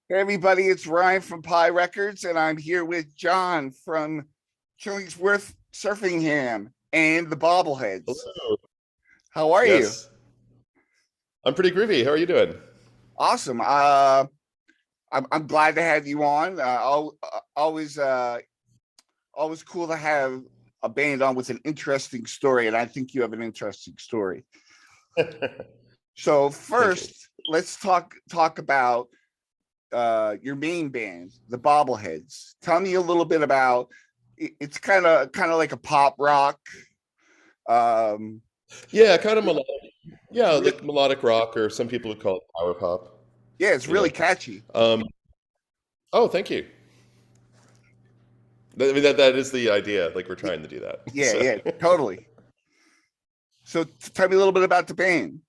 Hey everybody, it's Ryan from Pi Records, and I'm here with John from Killingsworth Surfingham and the Bobbleheads. Hello. How are you? Yes, I'm pretty groovy. How are you doing? Awesome. I'm glad to have you on. Always cool to have a band on with an interesting story, and I think you have an interesting story. So Thank you. first, let's talk about your main band, the Bobbleheads. Tell me a little bit about. It's kind of like a pop rock. Um, Yeah, kind of melodic. Yeah, re- like melodic rock, or some people would call it power pop. yeah, it's You really know. catchy. Um, oh, thank you. I mean, that is the idea. Like we're trying to do that. Yeah, So, yeah, totally. So tell me a little bit about the band.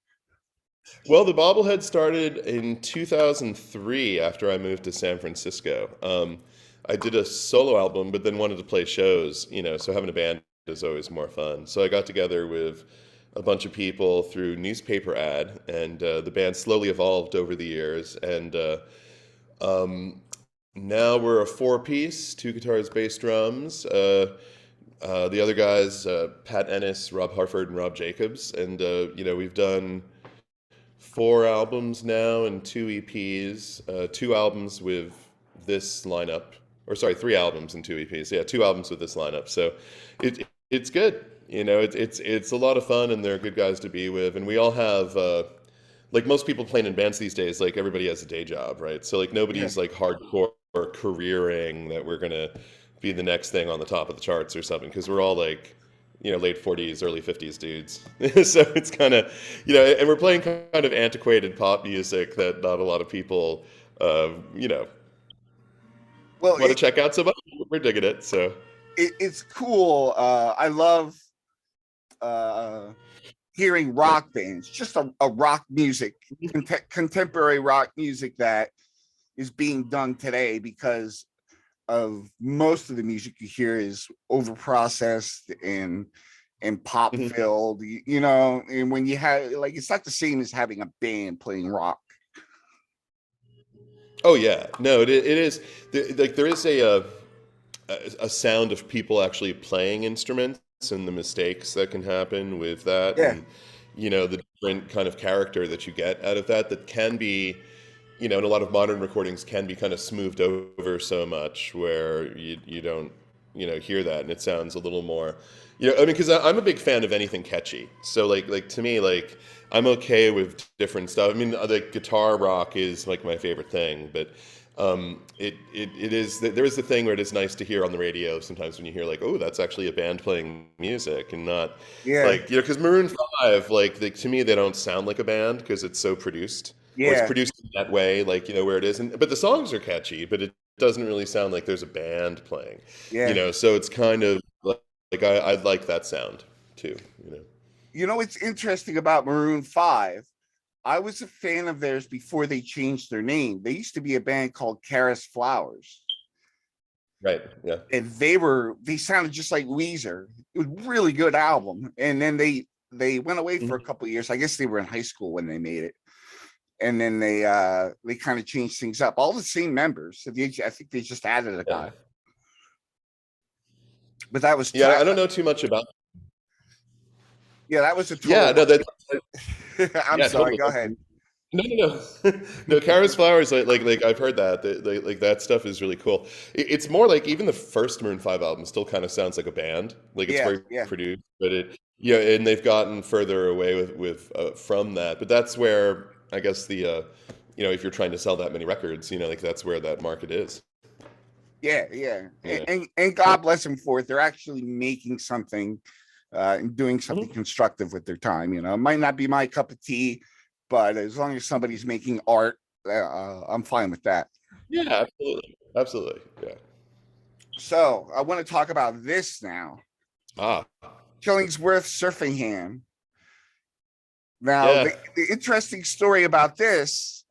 well, the Bobblehead started in 2003 after I moved to San Francisco. I did a solo album, but then wanted to play shows. So having a band is always more fun. So I got together with a bunch of people through newspaper ad, and the band slowly evolved over the years. And um, now we're a four-piece: two guitars, bass, drums. The other guys, Pat Ennis, Rob Harford, and Rob Jacobs, and we've done four albums now and two EPs, two albums with this lineup, or sorry, three albums and two EPs. Yeah, two albums with this lineup. So it's good. It's a lot of fun, and they're good guys to be with. And we all have, like most people playing in bands these days, like everybody has a day job, right? So like Yeah, nobody's like hardcore careering that we're gonna be the next thing on the top of the charts or something, because we're all like late 40s, early 50s dudes. So it's kind of, and we're playing kind of antiquated pop music that not a lot of people, uh, you know, well, want to check out. So much. We're digging it. So, it's cool. I love uh, hearing rock bands, just a rock music, contemporary rock music that is being done today because of most of the music you hear is over processed and pop mhm. filled, and when you have like it's not the same as having a band playing rock. Oh yeah, no, it is. Like there is a sound of people actually playing instruments and the mistakes that can happen with that, Yeah, and the different kind of character that you get out of that can be, and a lot of modern recordings can be kind of smoothed over so much where you don't, hear that, and it sounds a little more, I mean, because I'm a big fan of anything catchy. So like to me, like I'm okay with different stuff. I mean, the guitar rock is like my favorite thing, but it is there is the thing where it is nice to hear on the radio sometimes when you hear like, oh, that's actually a band playing music, and not yeah, like, because Maroon 5, like to me they don't sound like a band because it's so produced, or it's yeah, produced in that way, like where it is. And but the songs are catchy, but it doesn't really sound like there's a band playing. yeah. So it's kind of like I like that sound too. What's interesting about Maroon 5? I was a fan of theirs before they changed their name. They used to be a band called Karis Flowers, Right. Yeah. and they sounded just like Weezer. It was a really good album. And then they went away for a Mhm. couple of years. I guess they were in high school when they made it. And then they kind of changed things up. All the same members. So I think they just added a Yeah. guy. But that was Yeah. I don't know too much about. yeah, that was a Yeah. total. No. That. I'm Yeah. sorry. Totally. Go ahead. No, no, no. No, Kara's Flowers, like I've heard like that stuff is really cool. It's more like even the first Maroon 5 album still kind of sounds like a band. Like it's Yeah, very yeah, produced, but and they've gotten further away with from that. But that's where I guess if you're trying to sell that many records, like that's where that market is. yeah, yeah. You know. And God bless them for it. They're actually making something and doing something Mhm. constructive with their time. It might not be my cup of tea, but as long as somebody's making art, I'm fine with that. Yeah, absolutely, absolutely, yeah. So I want to talk about this now. Ah, Killingsworth Surfingham. Now, yeah. the interesting story about this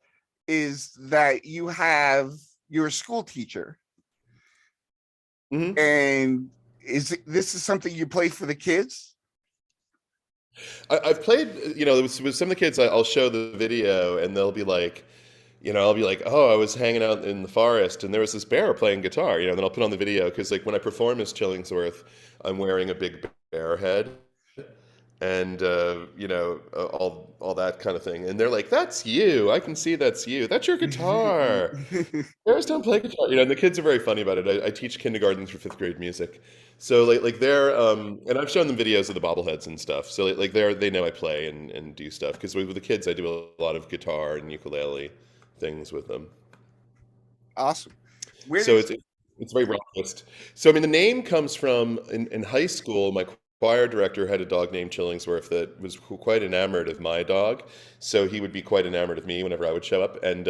is that you're a school teacher, Hmm. and this is something you play for the kids? I've played, with some of the kids. I'll show the video, and they'll be like, I'll be like, oh, I was hanging out in the forest and there was this bear playing guitar, and then I'll put on the video because like when I perform as Chillingsworth, I'm wearing a big bear head and all that kind of thing, and they're like, "That's you. I can see that's you. That's your guitar. Bears don't play guitar." And the kids are very funny about it. I teach kindergarten through fifth grade music, so like they're and I've shown them videos of the bobbleheads and stuff. So like they know I play and do stuff because with the kids I do a lot of guitar and ukulele things with them. Awesome. Where So did it's very rockist. So I mean, the name comes from in high school. My choir director had a dog named Chillingsworth that was quite enamored of my dog. So he would be quite enamored of me whenever I would show up, and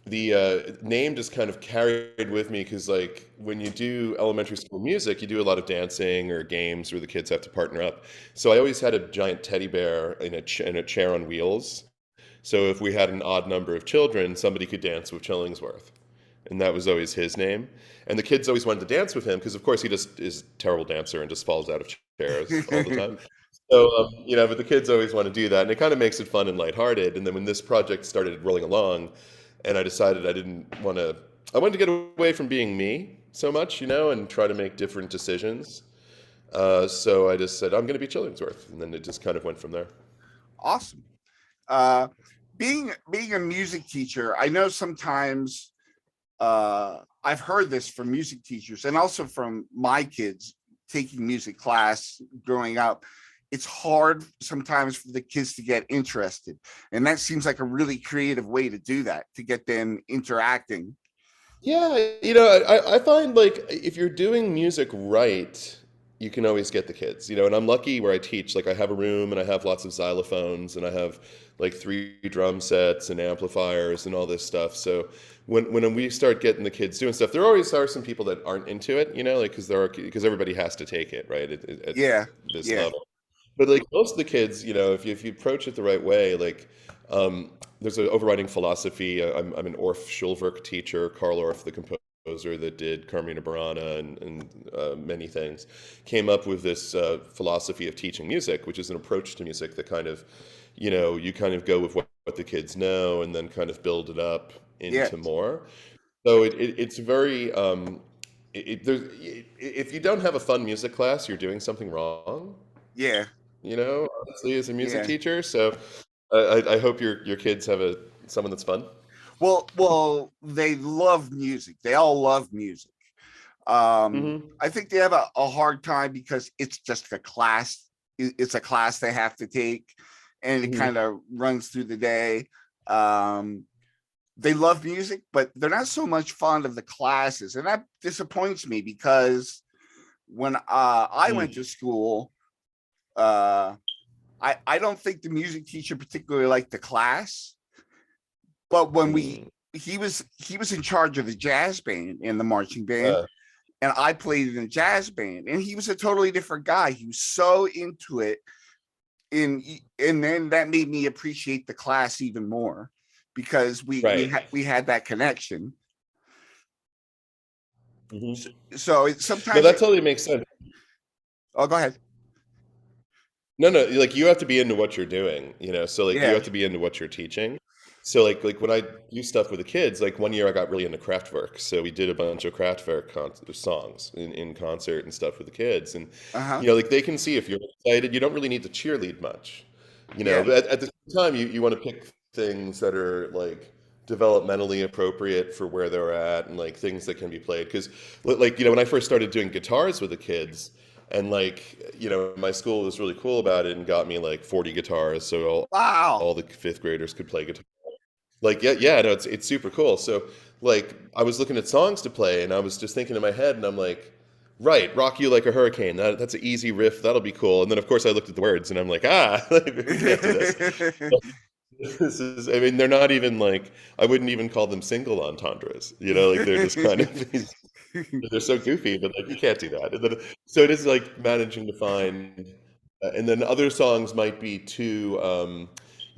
the name just kind of carried with me because like when you do elementary school music, you do a lot of dancing or games where the kids have to partner up. So I always had a giant teddy bear in a chair on wheels. So if we had an odd number of children, somebody could dance with Chillingsworth, and that was always his name. And the kids always wanted to dance with him because, of course, he just is a terrible dancer and just falls out of chairs all the time. So, but the kids always want to do that, and it kind of makes it fun and lighthearted. And then when this project started rolling along, and I decided I wanted to get away from being me so much, and try to make different decisions. So I just said, I'm going to be Chillingsworth, and then it just kind of went from there. awesome. Being a music teacher, I know sometimes I've heard this from music teachers and also from my kids taking music class growing up. It's hard sometimes for the kids to get interested. And that seems like a really creative way to do that, to get them interacting. Yeah, I find like if you're doing music right, you can always get the kids, and I'm lucky where I teach. Like I have a room and I have lots of xylophones and I have like three drum sets and amplifiers and all this stuff. So when we start getting the kids doing stuff, there always are some people that aren't into it, like because everybody has to take it, right, at Yeah. this Yeah. level. But like most of the kids, if you approach it the right way, like there's an overriding philosophy. I'm an Orff Schulwerk teacher, Karl Orff, the composer that did Carmina Burana and many things, came up with this philosophy of teaching music, which is an approach to music that kind of, you kind of go with what the kids know and then kind of build it up Yeah. into more. So it's very if you don't have a fun music class, you're doing something wrong, Yeah. honestly, as a music Yeah. teacher. So I hope your kids have someone that's fun. Well, they love music. They all love music. Hmm. I think they have a hard time because it's just a class. It's a class they have to take, and it kind Hmm. of runs through the day. Um, they love music, but they're not so much fond of the classes, and that disappoints me because when I went to school, uh, I don't think the music teacher particularly liked the class, but when we Mm. he was in charge of the jazz band and the marching band, Uh, and I played in a jazz band, and he was a totally different guy. He was so into it, and then that made me appreciate the class even more because right. we had that connection. So, Hmm. so No, sometimes that totally makes sense. oh, go ahead. No, like you have to be into what you're doing, so like you Yeah. have to be into what you're teaching. So like when I do stuff with the kids, like one year I got really into Kraftwerk. So we did a bunch of Kraftwerk songs in concert and stuff with the kids. And, Uh-huh. like they can see if you're excited, you don't really need to cheerlead much, Yeah. but at the same time, you want to pick things that are like developmentally appropriate for where they're at and like things that can be played. Because like, when I first started doing guitars with the kids, and like, my school was really cool about it and got me like 40 guitars, so Wow. all the fifth graders could play guitar. Like, yeah, no, it's super cool. So like I was looking at songs to play and I was just thinking in my head and I'm like, right, Rock You Like a Hurricane. That's an easy riff. That'll be cool. And then of course I looked at the words and I'm like, we can't do this. This is, I mean, they're not even like, I wouldn't even call them single entendres, like they're just kind of, they're so goofy, but like you can't do that. And then, so it is like managing to find, and then other songs might be too.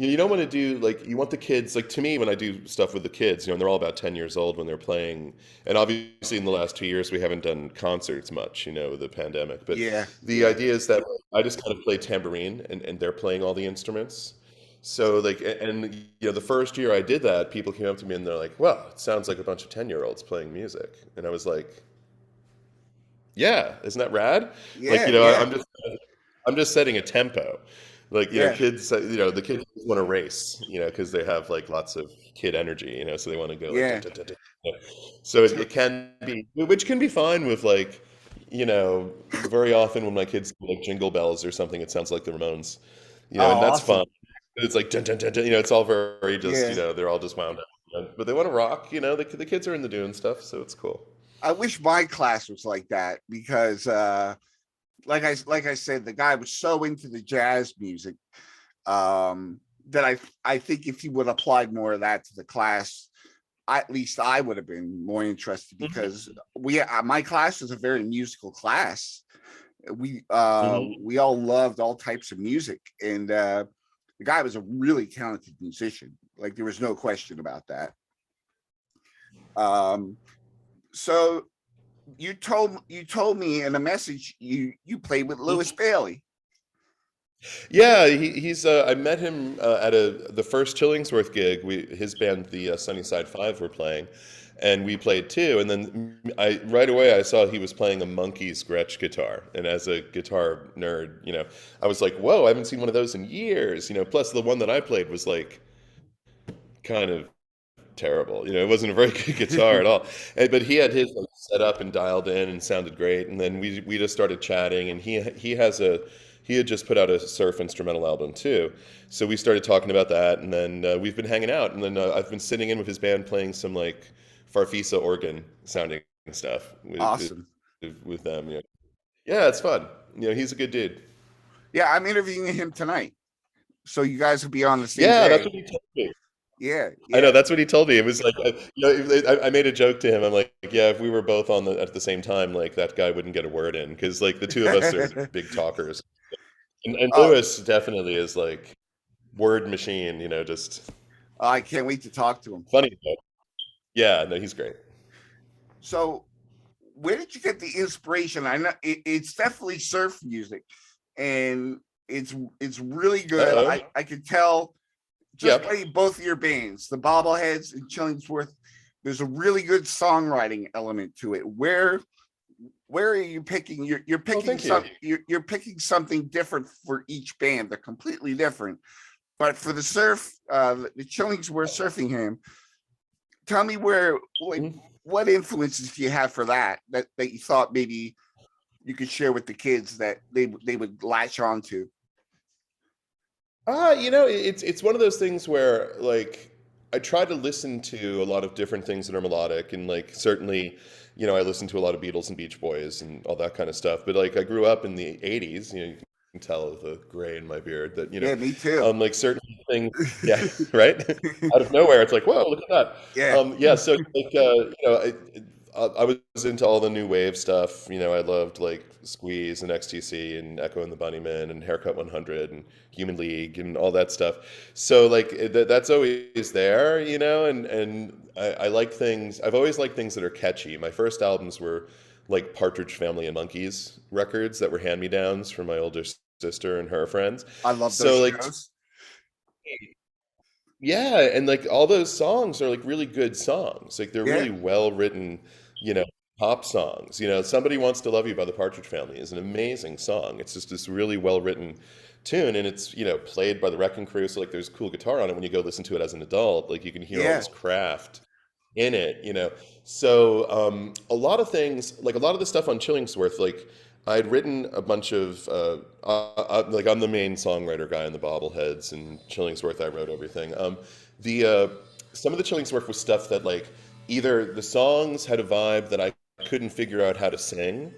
You don't want to do like you want the kids like to me when I do stuff with the kids. And they're all about 10 years old when they're playing, and obviously in the last 2 years we haven't done concerts much, with the pandemic. But Yeah. the Yeah. idea is that I just kind of play tambourine, and they're playing all the instruments. So like, and the first year I did that, people came up to me and they're like, "Well, it sounds like a bunch of 10-year-olds playing music," and I was like, "Yeah, isn't that rad?" Like, Yeah, yeah, I'm just setting a tempo. Like, yeah. kids, the kids want to race, because they have like lots of kid energy, so they want to go like, Yeah. so So, it can be, which can be fine with like, very often when my kids do, like Jingle Bells or something, it sounds like the Ramones, oh, and that's fun. awesome. It's like, dun, dun, dun, dun, it's all very just, Yeah. they're all just wound up. But they want to rock, the kids are into doing stuff, so it's cool. I wish my class was like that because like I said, the guy was so into the jazz music that I think if he would applied more of that to the class, at least I would have been more interested Hmm. because my class was a very musical class. Hmm. We all loved all types of music, and the guy was a really talented musician. Like there was no question about that. Um, so you told me in a message you played with Lewis Bailey. Yeah, he's. I met him at the first Chillingsworth gig. His band, the Sunnyside Five, were playing, and we played too. And then I right away I saw he was playing a Monkey's Gretsch guitar, and as a guitar nerd, I was like, "Whoa, I haven't seen one of those in years." Plus the one that I played was like kind of terrible. It wasn't a very good guitar at all. But he had his like, set up and dialed in and sounded great. And then we just started chatting. And he had just put out a surf instrumental album too. So we started talking about that. And then we've been hanging out. And then I've been sitting in with his band playing some like Farfisa organ sounding stuff Awesome. with them. Yeah, it's fun. He's a good dude. Yeah, I'm interviewing him tonight, so you guys will be on the same Yeah, that's day. what he told me. Yeah, I know yeah. that's what he told me. It was like, I made a joke to him. I'm like, yeah, if we were both on at the same time, like that guy wouldn't get a word in because like the two of us are big talkers, and Oh, Lewis definitely is like word machine. Just I can't wait to talk to him. funny. Though. Yeah, no, he's great. So, where did you get the inspiration? I know it's definitely surf music, and it's really Uh good. oh. I could tell just Yep. by both of your bands, the Bobbleheads and Chillingsworth. There's a really good songwriting element to it. Where are you picking? You're Oh, picking thank you. you're picking something different for each band. They're completely different. But for the surf, the Chillingsworth surfing hymn, tell me where like Mhm. what influences do you have for that you thought maybe you could share with the kids that they would latch on to. It's one of those things where like I try to listen to a lot of different things that are melodic, and like certainly, I listen to a lot of Beatles and Beach Boys and all that kind of stuff. But like I grew up in the '80s, you can tell the gray in my beard that Yeah, me too. like certain things, yeah, right, out of nowhere, it's like, whoa, look at that. Yeah, Yeah, so like I was into all the new wave stuff. I loved like Squeeze and XTC and Echo and the Bunnymen and Haircut 100 and Human League and all that stuff. So like that's always there, and I like things. I've always liked things that are catchy. My first albums were like Partridge Family and Monkeys records that were hand-me-downs from my older sister and her friends. I love those So like shows. yeah, and like all those songs are like really good songs. Like they're Yeah, really well written, you know, pop songs. Somebody Wants to Love You by the Partridge Family is an amazing song. It's just this really well written tune, and it's played by the Wrecking Crew. So like there's cool guitar on it. When you go listen to it as an adult, like you can hear all yeah, this craft in it. So a lot of things, like a lot of the stuff on Chillingsworth, like I'd written a bunch of like I'm the main songwriter guy in the Bobbleheads, and Chillingsworth I wrote everything. The Some of the Chillingsworth was stuff that like either the songs had a vibe that I couldn't figure out how to sing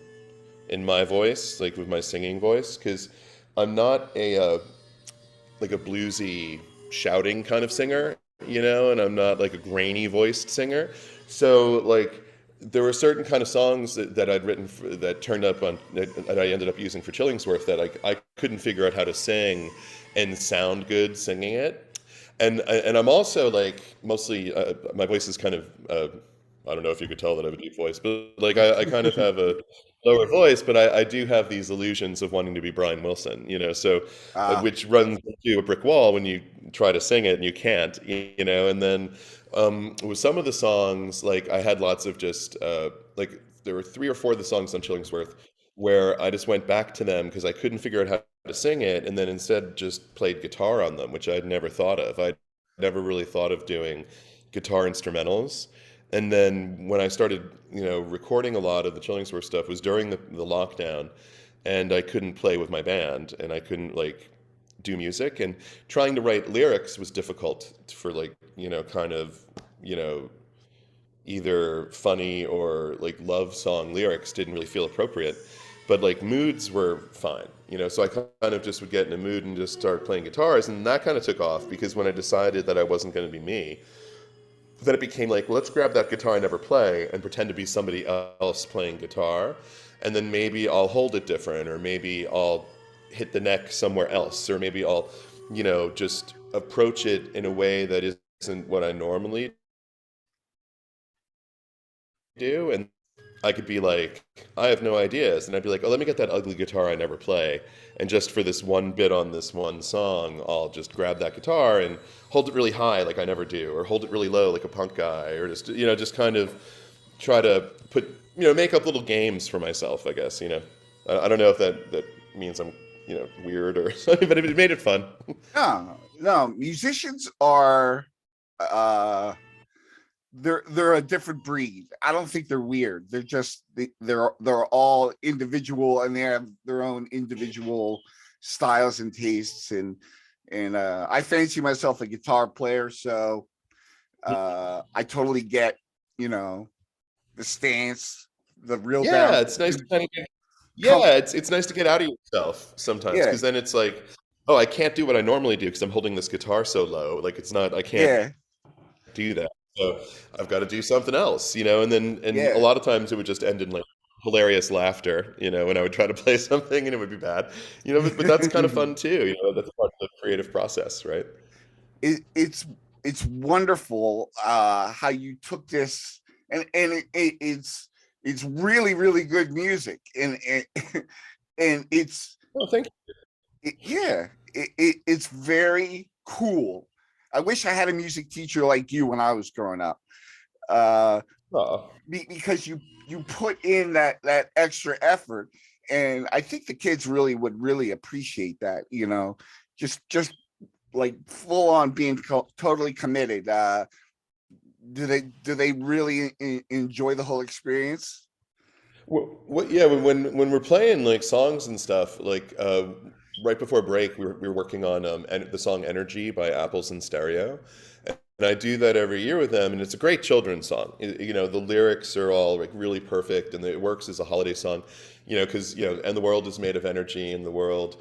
in my voice, like with my singing voice, because I'm not like a bluesy shouting kind of singer, and I'm not like a grainy voiced singer. So like there were certain kind of songs that I'd written that turned up on that I ended up using for Chillingsworth that I couldn't figure out how to sing and sound good singing it. And I'm also like mostly my voice is kind of I don't know if you could tell that I have a deep voice, but like I kind of have a lower voice, but I do have these illusions of wanting to be Brian Wilson, so Uh, which runs into a brick wall when you try to sing it and you can't, and then with some of the songs, like I had lots of just like there were three or four of the songs on Chillingsworth where I just went back to them because I couldn't figure out how to sing it, and then instead just played guitar on them, which I'd never thought of. I'd never really thought of doing guitar instrumentals. And then when I started, recording a lot of the Chillingsworth stuff was during the lockdown, and I couldn't play with my band, and I couldn't like do music, and trying to write lyrics was difficult for like, kind of, you know, either funny or like love song lyrics didn't really feel appropriate, but like moods were fine, so I kind of just would get in a mood and just start playing guitars, and that kind of took off because when I decided that I wasn't going to be me, then it became like, well, let's grab that guitar I never play and pretend to be somebody else playing guitar. And then maybe I'll hold it different, or maybe I'll hit the neck somewhere else, or maybe I'll, just approach it in a way that isn't what I normally do. And I could be like, I have no ideas. And I'd be like, oh, let me get that ugly guitar I never play. And just for this one bit on this one song, I'll just grab that guitar and hold it really high like I never do, or hold it really low like a punk guy, or just kind of try to put, make up little games for myself, I guess, I don't know if that means I'm, weird or something, but it made it fun. no, no, musicians are, uh, they're a different breed. I don't think they're weird. They're just they're all individual, and they have their own individual styles and tastes. And I fancy myself a guitar player, so I totally get, you know, the stance, the real down. Yeah, it's nice to kind of Com- it's nice to get out of yourself sometimes, yeah, because then it's like, oh, I can't do what I normally do because I'm holding this guitar so low. Like it's not, I can't yeah, do that. So I've got to do something else, and a yeah. lot of times it would just end in like hilarious laughter, when I would try to play something and it would be bad, but that's kind of fun too, that's part of the creative process, right? it, it's wonderful how you took this, and it's really really good music, and and Oh, thank yeah, it's very cool. I wish I had a music teacher like you when I was growing up, uh you. Oh, because you put in that extra effort, and I think the kids really would really appreciate that, just like full on being totally committed. Do they really enjoy the whole experience? what, yeah, when we're playing like songs and stuff, like right before break, we were working on the song "Energy" by Apples in Stereo, and I do that every year with them, and it's a great children's song. The lyrics are all like really perfect, and it works as a holiday song, because and the world is made of energy, and the world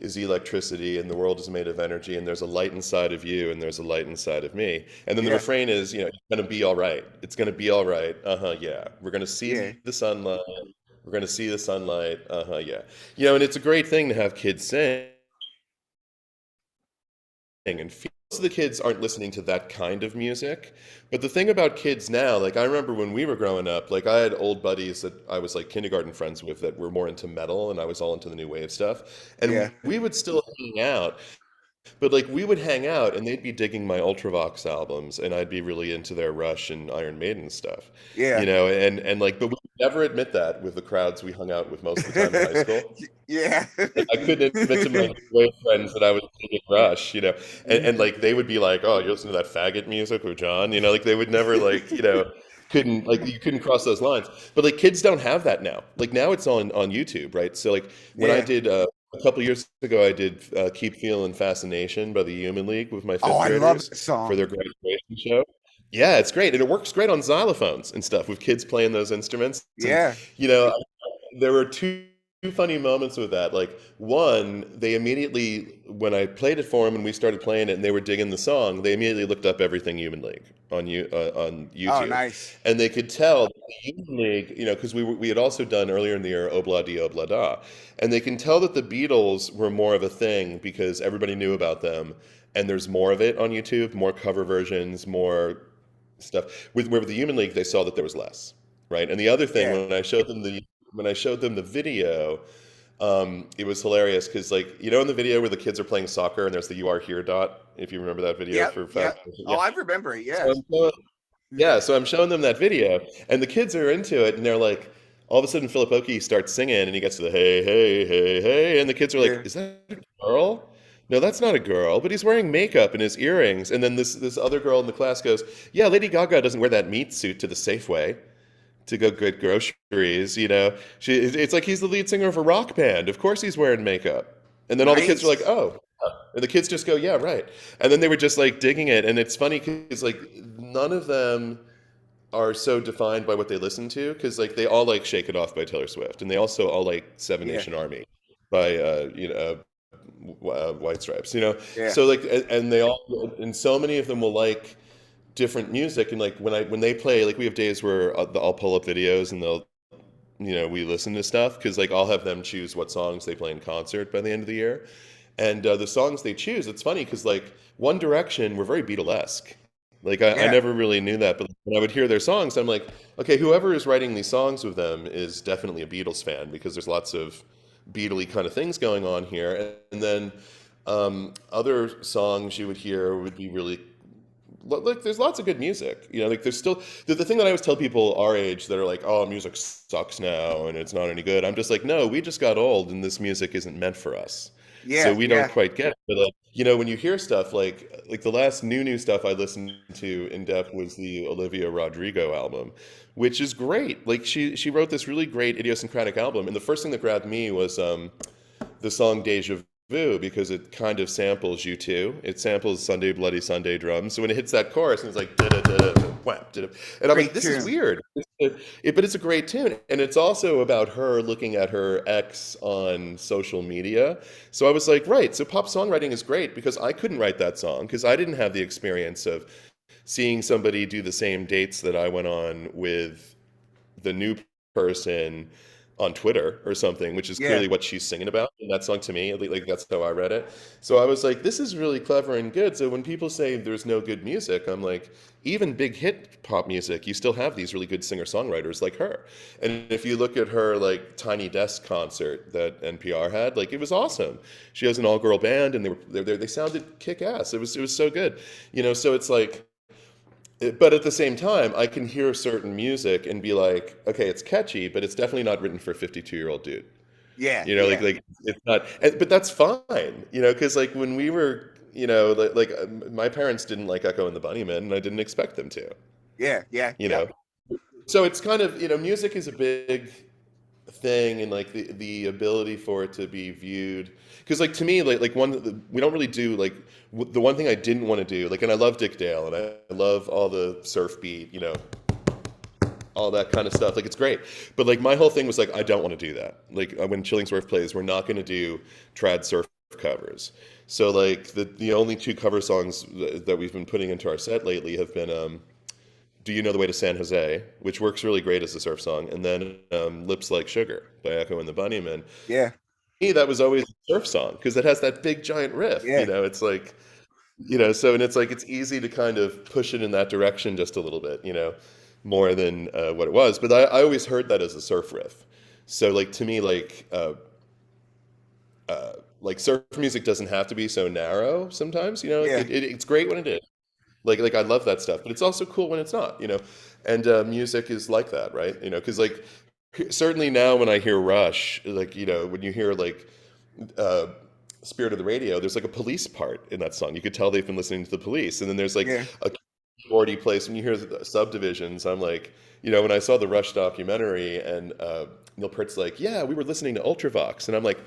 is electricity, and the world is made of energy, and there's a light inside of you, and there's a light inside of me. And then the Yeah, refrain is, it's gonna be all right. It's gonna be all right. Uh-huh, yeah. We're gonna yeah, see the sunlight. We're gonna see the sunlight. Uh-huh, yeah. And it's a great thing to have kids sing and feel. Most of the kids aren't listening to that kind of music. But the thing about kids now, like I remember when we were growing up, like I had old buddies that I was like kindergarten friends with that were more into metal, and I was all into the new wave stuff. And yeah, we would still hang out, but like we would hang out and they'd be digging my Ultravox albums, and I'd be really into their Rush and Iron Maiden stuff. yeah. And like, but we would never admit that with the crowds we hung out with most of the time in high school. Yeah. Like I couldn't admit to my boy friends that I was digging Rush, and like they would be like, "Oh, you listen to that faggot music with John," like they would never like, couldn't like you couldn't cross those lines. But like kids don't have that now. Like now it's on YouTube, right? So like when I Yeah. did a couple years ago, I did "Keep Feeling Fascination" by the Human League with my Oh, fifth I love graders that for song. their graduation show. Yeah, it's great, and it works great on xylophones and stuff with kids playing those instruments. And Yeah. you know, there were two funny moments with that. Like one, they immediately when I played it for them and we started playing it and they were digging the song, they immediately looked up everything Human League on Oh, YouTube, nice. and they could tell that the Human League, because we had also done earlier in the year Obla Di Obla Da, and they can tell that the Beatles were more of a thing because everybody knew about them, and there's more of it on YouTube, more cover versions, more stuff. With the Human League, they saw that there was less, right? And the other thing, Yeah. when I showed them the video, it was hilarious because, like, in the video where the kids are playing soccer and there's the "You Are Here" dot. If you remember that video Yep. for Yep. Fast, Oh, yeah. I remember it. So Yes. I'm showing, yeah, so I'm showing them that video, and the kids are into it, and they're like, all of a sudden, Philip Oakey starts singing, and he gets to the "Hey, hey, hey, hey," and the kids are like, Yeah. "Is that a girl? No, that's not a girl, but he's wearing makeup and his earrings." And then this other girl in the class goes, "Yeah, Lady Gaga doesn't wear that meat suit to the Safeway to go get groceries. It's like he's the lead singer of a rock band. Of course he's wearing makeup." And then all the kids are like, Nice. "Oh," and the kids just go, "Yeah, right." And then they were just like digging it, and it's funny because like none of them are so defined by what they listen to because like they all like "Shake It Off" by Taylor Swift, and they also all like "Seven Yeah. Nation Army" by White Stripes. Yeah. So like and they all and so many of them will like different music, and like when they play, like we have days where I'll pull up videos and they'll we listen to stuff because like I'll have them choose what songs they play in concert by the end of the year, and the songs they choose, it's funny because like One Direction were very Beatlesque. Like I Yeah. never really knew that, but when I would hear their songs, I'm like, okay, whoever is writing these songs with them is definitely a Beatles fan because there's lots of Beatley kind of things going on here. And then other songs you would hear would be really like there's lots of good music. Like there's still the thing that I always tell people our age that are like, oh, music sucks now and it's not any good. I'm just like, no, we just got old and this music isn't meant for us. So Yeah. we don't Yeah. quite get it. But when you hear stuff like the last new stuff I listened to in depth was the Olivia Rodrigo album, which is great. Like she wrote this really great idiosyncratic album, and the first thing that grabbed me was the song Deja Vu because it kind of samples U2. It samples Sunday Bloody Sunday drums. So when it hits that chorus and it's like da da da da whap da, and I'm like, Great this is tune. weird. But it's a great tune, and it's also about her looking at her ex on social media. So I was like, right. So pop songwriting is great because I couldn't write that song because I didn't have the experience of seeing somebody do the same dates that I went on with the new person on Twitter or something, which is Yeah. clearly what she's singing about in that song to me. Like that's how I read it. So I was like, this is really clever and good. So when people say there's no good music, I'm like, even big hit pop music, you still have these really good singer-songwriters like her. And if you look at her like Tiny Desk concert that NPR had, like it was awesome. She has an all-girl band and they sounded kick-ass. It was so good. So it's like but at the same time, I can hear certain music and be like, okay, it's catchy, but it's definitely not written for a 52-year-old dude. Yeah. Like Yeah. it's not, but that's fine, because like when we were, my parents didn't like Echo and the Bunnymen, and I didn't expect them to, Yeah. Yeah. you Yep. know. So it's kind of, music is a big thing, and like the ability for it to be viewed, because like to me, like we don't really do like the one thing I didn't want to do, like, and I love Dick Dale and I love all the surf beat, all that kind of stuff. Like it's great, but like my whole thing was like I don't want to do that. Like when Chillingsworth plays, we're not going to do trad surf covers. So like the only two cover songs that we've been putting into our set lately have been "Do You Know the Way to San Jose," which works really great as a surf song, and then "Lips Like Sugar" by Echo and the Bunnymen. Yeah. Me, that was always a surf song because it has that big giant riff. Yeah. It's like so, and it's like it's easy to kind of push it in that direction just a little bit, more than what it was. But I always heard that as a surf riff. So like to me, like surf music doesn't have to be so narrow sometimes. Like Yeah. it's great when it is. Like I love that stuff, but it's also cool when it's not. And music is like that, right? Because like certainly now when I hear Rush, like when you hear like uh, Spirit of the Radio, there's like a police part in that song. You could tell they've been listening to the Police, and then there's like Yeah. a keyboardy place when you hear the subdivisions. I'm like, when I saw the Rush documentary, and Neil Peart's like, yeah, we were listening to Ultravox, and I'm like,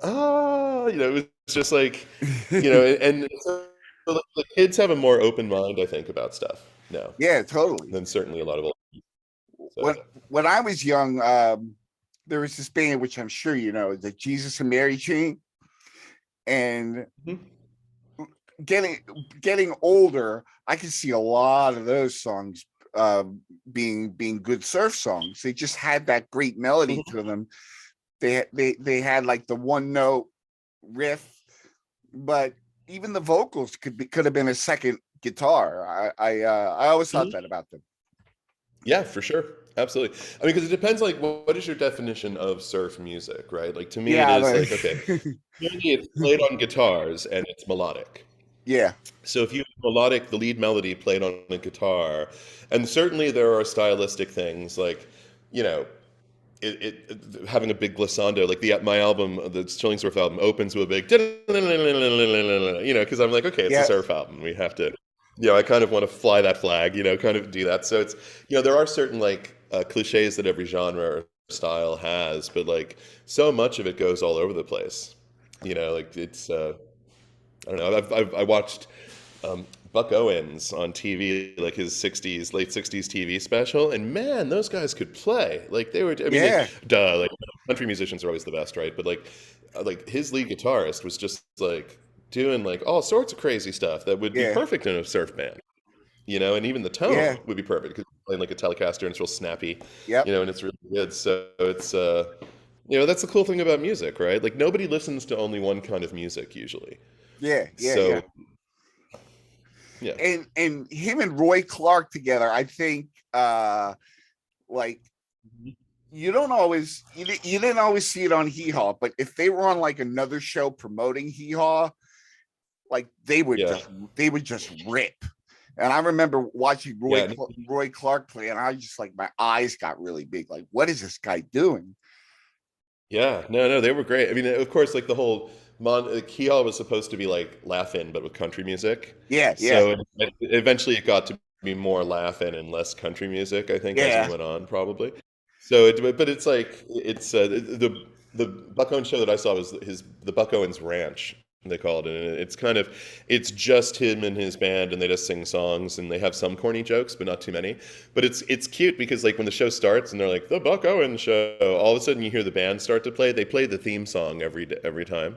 ah, it was just like, and so the kids have a more open mind, I think, about stuff now Yeah. Totally. than certainly a lot of old. When So. when I was young, there was this band which I'm sure you know, the Jesus and Mary Chain, and Mhm. getting getting older, I can see a lot of those songs being good surf songs. They just had that great melody Mhm. to them. They had like the one note riff, but even the vocals could have been a second guitar. I always thought Mhm. that about them. Yeah, for sure. Absolutely. I mean, because it depends, like, what is your definition of surf music, right? Like, to me, it Yeah, is like, okay, clearly it's played on guitars and it's melodic. yeah, So if you have melodic, the lead melody played on a guitar, and certainly there are stylistic things like, you know, having a big glissando, like my album, the Chillingsworth album, opens with a big, because I'm like, okay, it's a yeah, surf album. We have to, I kind of want to fly that flag, kind of do that. So it's, there are certain like cliches that every genre or style has, but like so much of it goes all over the place. Like it's, I don't know. I watched Buck Owens on TV, like his late '60s TV special, and man, those guys could play. Like they were. I mean, yeah, duh. Like country musicians are always the best, right? But like his lead guitarist was just like doing like all sorts of crazy stuff that would be yeah, perfect in a surf band. And even the tone yeah, would be perfect because playing like a Telecaster and it's real snappy, yep, and it's really good. So it's that's the cool thing about music, right? Like nobody listens to only one kind of music usually. yeah, yeah, yeah. So yeah. And him and Roy Clark together, I think, like you don't always you didn't always see it on Hee Haw, but if they were on like another show promoting Hee Haw, like Yeah. they would just rip. And I remember watching Yeah. Roy Clark play, and I just like my eyes got really big. Like, what is this guy doing? Yeah, no, they were great. I mean, of course, like the whole Keyhall was supposed to be like Laugh-In, but with country music. Yeah, yeah, So eventually it got to be more Laugh-In and less country music, I think, as we yeah, went on, probably. So, but it's like it's the Buck Owens show that I saw was the Buck Owens Ranch, they call it, and it's just him and his band, and they just sing songs, and they have some corny jokes, but not too many. But it's cute because like when the show starts and they're like the Buck Owens show, all of a sudden you hear the band start to play. They play the theme song every time.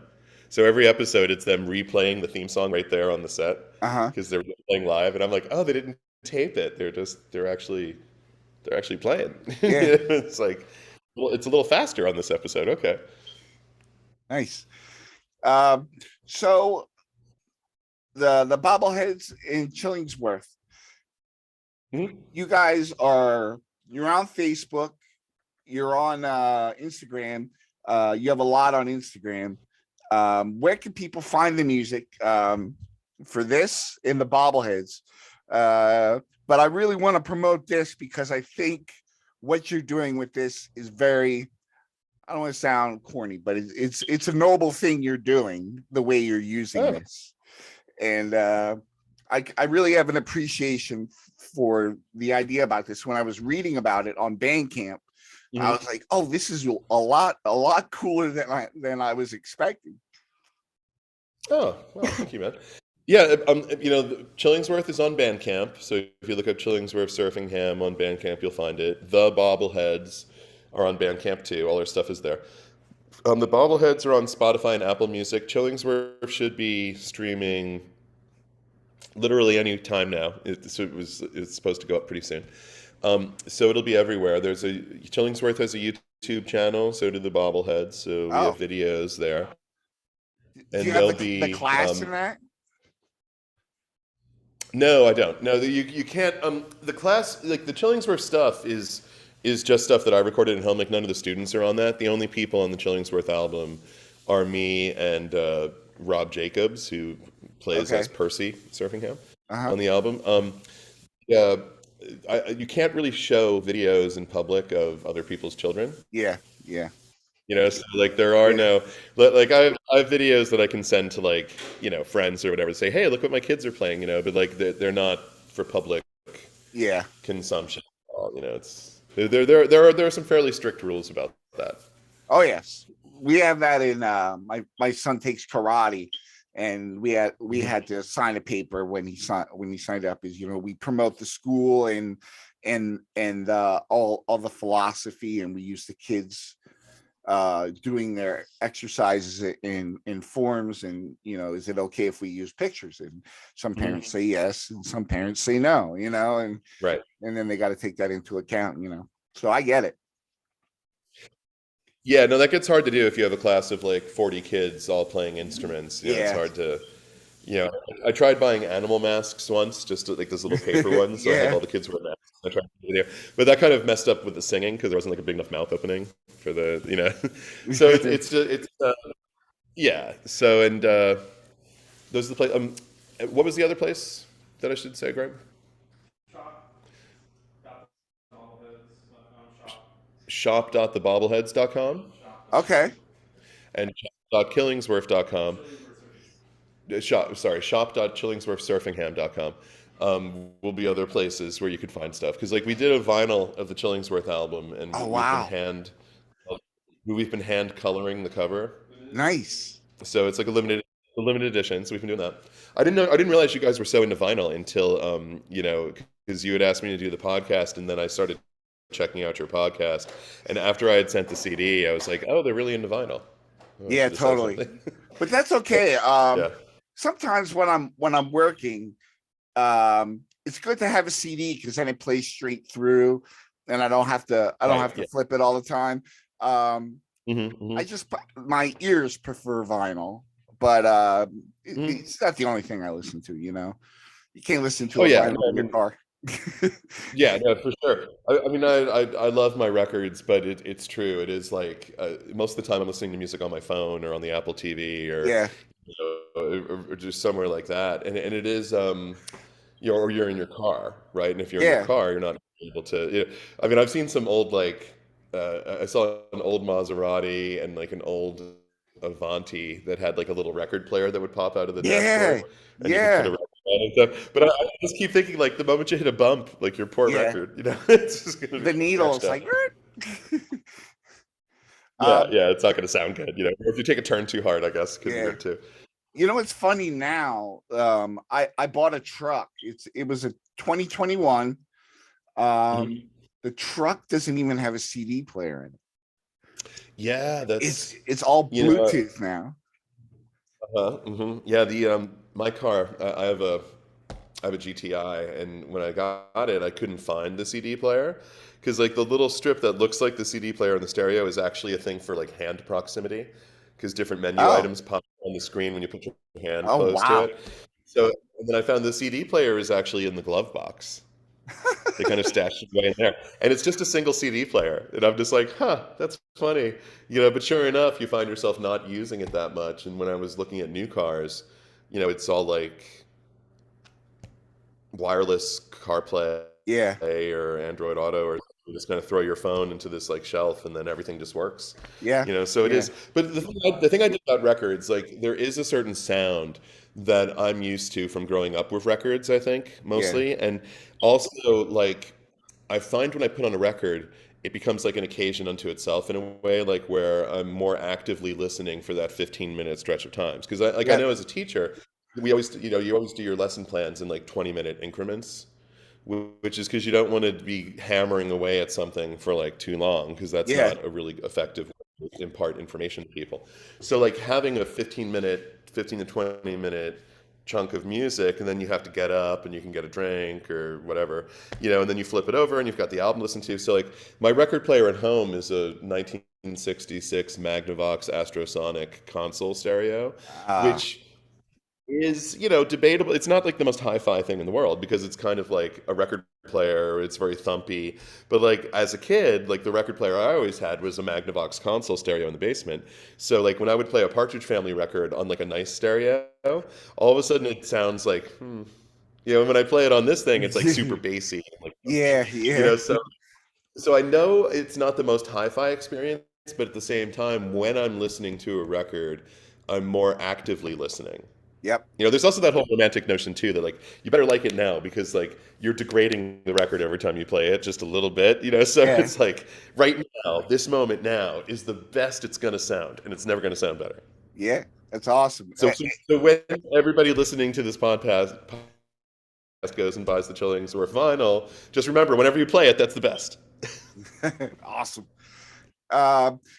So every episode it's them replaying the theme song right there on the set uh-huh, because they're playing live, and I'm like, oh, they didn't tape it. They're actually playing. yeah, It's like, well, it's a little faster on this episode. Okay. nice. Um, so the bobbleheads in Chillingsworth, Mhm. you guys you're on Facebook, you're on Instagram, you have a lot on Instagram. Where can people find the music for this in the bobbleheads? But I really want to promote this because I think what you're doing with this is very, I don't want to sound corny, but it's a noble thing you're doing the way you're using Oh. this. And I really have an appreciation for the idea about this. When I was reading about it on Bandcamp, I Mhm. was like, oh, this is a lot cooler than I was expecting. Oh, well, thank you, man. Yeah, Chillingsworth is on Bandcamp. So if you look up Chillingsworth Surfing Ham on Bandcamp, you'll find it. The Bobbleheads are on Bandcamp too. All our stuff is there. The Bobbleheads are on Spotify and Apple Music. Chillingsworth should be streaming literally any time now. It's supposed to go up pretty soon. So it'll be everywhere. Chillingsworth has a YouTube channel. So do the Bobbleheads. So we have Oh, videos there, do you and have they'll the be. class in that? No, I don't. No, you can't. The class, like the Chillingsworth stuff, is just stuff that I recorded at home. Like none of the students are on that. The only people on the Chillingsworth album are me and Rob Jacobs, who plays as Okay. Percy Surfingham Uh-huh. on the album. Yeah, you can't really show videos in public of other people's children. Yeah. Yeah. So like there are Yeah. no like I have videos that I can send to like friends or whatever to say, hey, look what my kids are playing, but like they're not for public Yeah. consumption. It's there are some fairly strict rules about that. Oh yes. We have that in my son takes karate, and we Mhm. had to sign a paper when he signed up, is we promote the school and all the philosophy, and we use the kids doing their exercises in forms, and is it okay if we use pictures, and some Mhm. parents say yes and some parents say no, Right. and then they got to take that into account, so I get it. Yeah, no, that gets hard to do if you have a class of like 40 kids all playing instruments. It's Yeah, hard to You know, I tried buying animal masks once, just like those little paper ones. So I had Yeah. all the kids wear masks. I tried to do the video, but that kind of messed up with the singing because there wasn't like a big enough mouth opening for the, you know. So yeah. So and those are the place. What was the other place that I should say, Greg? Shop.thebobbleheads.com Okay. and shop.killingsworth.com. Shop.chillingsworthsurfingham.com will be other places where you could find stuff. Because like we did a vinyl of the Chillingsworth album, and Oh, wow. we've been hand coloring the cover. Nice. So it's like a limited edition. So we've been doing that. I didn't realize you guys were so into vinyl until you know, because you had asked me to do the podcast, and then I started checking out your podcast. And after I had sent the CD, I was like, oh, they're really into vinyl. Oh, I Yeah, should have said totally. something. But that's okay. Yeah. Sometimes when I'm working, it's good to have a CD because then it plays straight through, and I don't Right. have to Yeah. flip it all the time. Um, Hmm. Hmm. my ears prefer vinyl, but Hmm. it's not the only thing I listen to. You can't listen to Oh a yeah. vinyl No, I in your mean, car. yeah, no, for sure. I mean, I love my records, but it's true. It is like most of the time I'm listening to music on my phone or on the Apple TV or Yeah, you or just somewhere like that. And it is or you're in your car, right? And if you're in your yeah, car, you're not able to. I mean, I've seen some old like I saw an old Maserati and like an old Avanti that had like a little record player that would pop out of the yeah, dashboard, and you could put a yeah, record on and stuff. But I just keep thinking like the moment you hit a bump, like your poor yeah. record, it's just gonna be The needle, scratched it's up. like, Yeah, um, yeah, it's not gonna sound good, you know. Or if you take a turn too hard, I guess could be yeah. good too. It's funny now. I bought a truck. It was a 2021. Mhm. The truck doesn't even have a CD player in it. Yeah, that's It's all you know. Bluetooth now. Yeah, the my car, I have a GTI, and when I got it, I couldn't find the CD player because like the little strip that looks like the CD player in the stereo is actually a thing for like hand proximity because different menu Oh, items pop on the screen when you put your hand oh close to wow. it. So and then I found the CD player is actually in the glove box. They kind of stashed it away in there, and it's just a single CD player. And I'm just like, huh, that's funny, you know. But sure enough, you find yourself not using it that much. And when I was looking at new cars, you know, it's all like wireless CarPlay Yeah, or Android Auto, or you just kind of throw your phone into this like shelf, and then everything just works. yeah, You know, so it yeah, is. But the thing I did about records, like there is a certain sound that I'm used to from growing up with records. I think yeah, mostly, and also like I find when I put on a record, it becomes like an occasion unto itself in a way, like where I'm more actively listening for that 15-minute stretch of times. Because I yeah, know as a teacher, we always, you know, you always do your lesson plans in like 20-minute increments, which is because you don't want to be hammering away at something for like too long, because that's yeah, not a really effective way to impart information to people. So like having a 15 to 20 minute chunk of music, and then you have to get up and you can get a drink or whatever, you know, and then you flip it over and you've got the album to listen to. So like my record player at home is a 1966 Magnavox Astrosonic console stereo, uh, which is, you know, debatable. It's not like the most hi-fi thing in the world because it's kind of like a record player. It's very thumpy. But like as a kid, like the record player I always had was a Magnavox console stereo in the basement. So like when I would play a Partridge Family record on like a nice stereo, all of a sudden it sounds like, you know, when I play it on this thing, it's like super bassy, like, yeah, you yeah, know. So I know it's not the most hi-fi experience, but at the same time, when I'm listening to a record, I'm more actively listening. yep, You know, there's also that whole romantic notion too that like you better like it now because like you're degrading the record every time you play it just a little bit, you know. So yeah, it's like right now, this moment now is the best it's gonna sound, and it's never gonna sound better. yeah. That's awesome. So when everybody listening to this podcast goes and buys the Chillingsworth vinyl, just remember whenever you play it, that's the best. Awesome.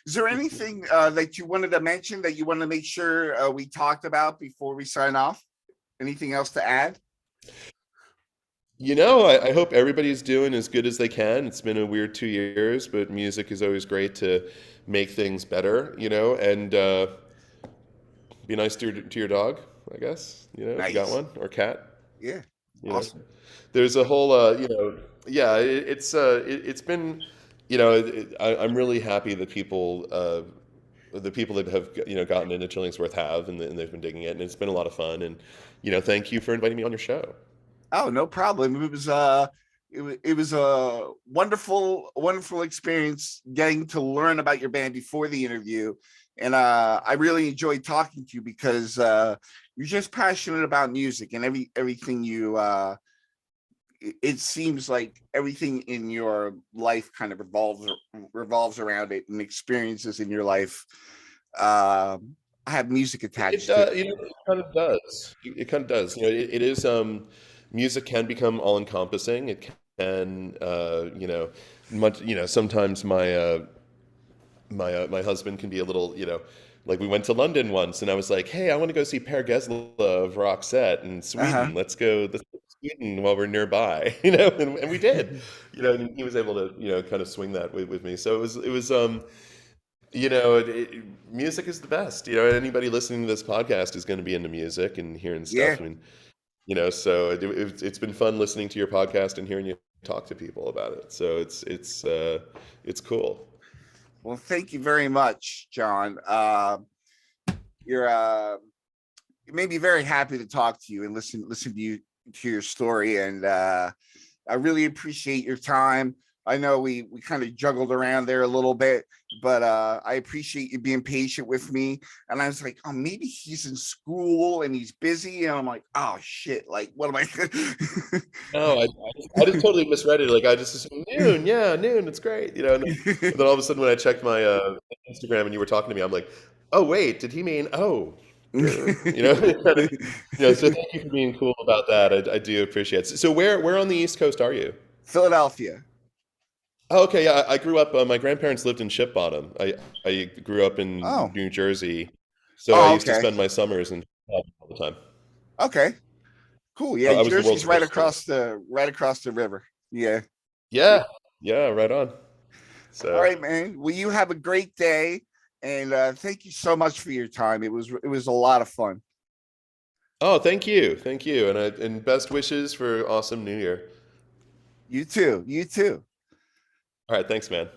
Is there anything that you wanted to mention that you want to make sure we talked about before we sign off? Anything else to add? You know, I hope everybody's doing as good as they can. It's been a weird 2 years, but music is always great to make things better, you know, and be nice to your dog. I guess, if you got Nice. one, or cat. Yeah. You know, Awesome. there's a whole, yeah, it's been, I'm really happy that the people that have gotten into Chillingsworth have, and they've been digging it, and it's been a lot of fun. And thank you for inviting me on your show. Oh, no problem. It was a wonderful experience getting to learn about your band before the interview. And I really enjoyed talking to you because you're just passionate about music and everything it seems like everything in your life kind of revolves around it, and experiences in your life have music It attached to it. does, it kind of does. It kind of does. It is. Music can become all encompassing. It can, much. Sometimes my husband can be a little, like we went to London once, and I was like, hey, I want to go see Per Gessle of Roxette in Uh-huh. Sweden. Let's go to Sweden while we're nearby, and we did, and he was able to, kind of swing that with me. So it was. Music is the best. Anybody listening to this podcast is going to be into music and hearing Yeah. stuff. I mean, so it's been fun listening to your podcast and hearing you talk to people about it. So it's cool. Well, thank you very much, John. You're it made me very happy to talk to you and listen to your story. And I really appreciate your time. I know we kind of juggled around there a little bit, but I appreciate you being patient with me. And I was like, oh, maybe he's in school and he's busy. And I'm like, oh shit, like what am I? No, I just totally misread it. Like I just assumed noon, yeah, noon, it's great, and then all of a sudden when I checked my Instagram and you were talking to me, I'm like, oh wait, did he mean kind of, so thank you for being cool about that. I do appreciate it. So where on the East Coast are you? Philadelphia. Oh, okay, yeah, I grew up. My grandparents lived in Ship Bottom. I grew up in Oh, New Jersey, so I oh, used to okay, spend my summers in Ship Bottom all the time. okay, cool. Yeah, I was the world's Jersey's first student. right across the river. Yeah. Yeah, yeah, right on. All So, right, man. Well, you have a great day, and thank you so much for your time. It was a lot of fun. oh, thank you, and best wishes for awesome New Year. You too. You too. All right, thanks, man.